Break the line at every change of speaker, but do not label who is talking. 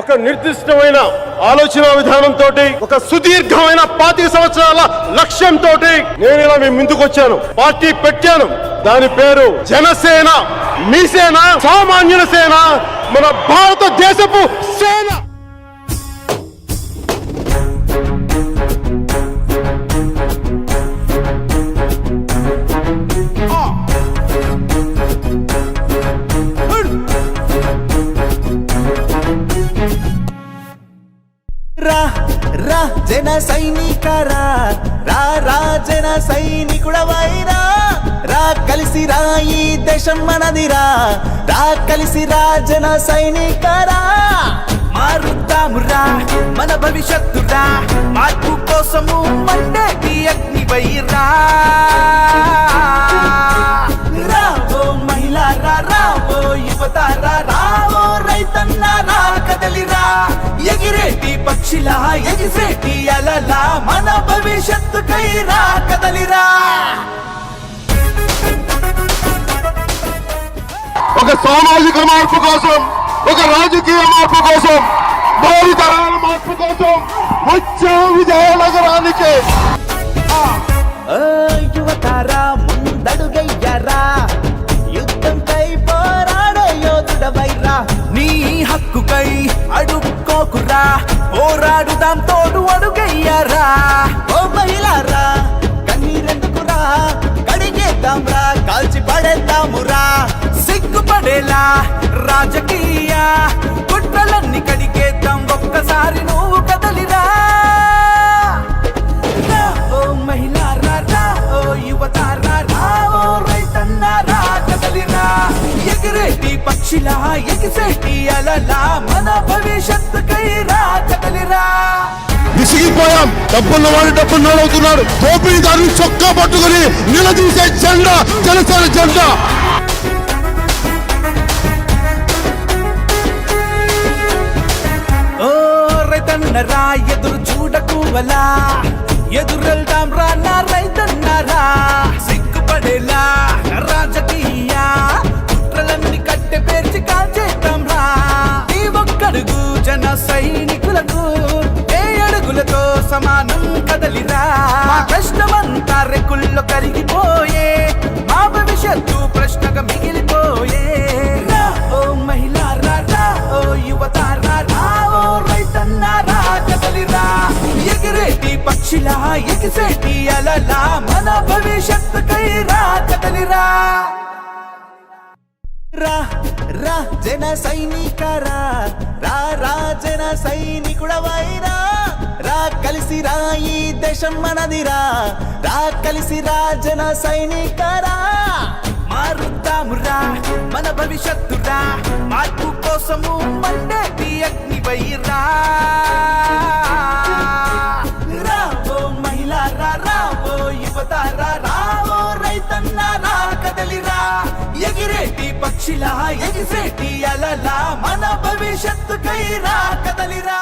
ఒక నిర్దిష్టమైన ఆలోచన విధానంతో ఒక సుదీర్ఘమైన 25 సంవత్సరాల లక్ష్యంతో నేను ఇలా మీ ముందుకు వచ్చాను. పార్టీ పెట్టాను. దాని పేరు జనసేన. మీ సేన, సామాన్యుల సేన, మన భారతదేశపు సేన.
జన సైనికరా రా జన సైనికుడవైరా రా కలిసి రా ఈ దేశం మనదిరా రా కలిసి రా జన సైనికరా మారుద్దామురా మన భవిష్యత్తురా మార్పు కోసము మండేటి అగ్నివైరా రావో మహిళారా రావో యువతారా రావో రైతన్నారా కదలిరా ఎగిరేటి పక్షిలా ఎగిసేటి అలలా మన భవిష్యత్తుకై రా కదలిరా.
ఒక సామాజిక మార్పు కోసం, ఒక రాజకీయ మార్పు కోసం, భావితరాల మార్పు కోసం వచ్చే విజయనగరానికి
యువతారా ముందడుగయ్యారా యుద్ధంపై పోరాడే యోధుడవైరా నీ హక్కుకై అడుక్కోకురా పోరాడుదాం తోడు అడుగయ్యారా. ఓ మహిళారా కన్నీరెందుకురా కడిగేద్దాంరా కాల్చి పడేద్దామురా సిగ్గుపడేలా రాజకీయ కుట్రలన్నీ కడిగేద్దాం ఒక్కసారి నువ్వు కదలిరా. ఓ మహిళారా రా ఓ యువతారా రా ఓ రైతన్నారా కదలిరా ఎగిరేటి పక్షిలా ఎగిసేటి అలలా మన భవిష్యత్తుకై రా కదలిరా.
విసిగిపోయాం. డబ్బున్న వాడు డబ్బున్న అవుతున్నాడు. దోపిడీదారుని చొక్కా పట్టుకుని నిలదీసే జెండా జనసేన జెండా.
ఓ రైతన్నరా ఎదురు చూడకు వలా ఎదురెళ్దాం రా నా రైతన్నరా సిగ్గుపడేలా రాజకీయ కుట్రలన్నీ కట్టె పేర్చి కాల్చేద్దాం రా. ఈ ఒక్కడుగు జన సైనికులకు ఏ అడుగులతో సమానం కదలిరా. మా కష్టమంతా రెక్కుల్లో కరిగిపోయే మా భవిష్యత్తు ప్రశ్నగా మిగిలిపోయే. ఓ మహిళారా రా ఓ యువతారా రా ఓ రైతన్నారా కదలిరా ఎగిరేటి పక్షిలా ఎగిసేటి అలలా మన భవిష్యత్తుకై రా కదలిరా. రా రా జన సైనికరా రా జన సైనికుడవైరా రా కలిసి రా ఈ దేశం మనదిరా రా కలిసి రా జన సైనికరా మారుద్దామురా మన భవిష్యత్తురా మార్పు కోసము మండేటి అగ్నివైరా. రావో మహిళారా రావో యువతారా రావో రైతన్నారా కదలిరా ఎగిరేటి పక్షిలా ఎగిసేటి అలలా మన భవిష్యత్తుకై రా కదలిరా.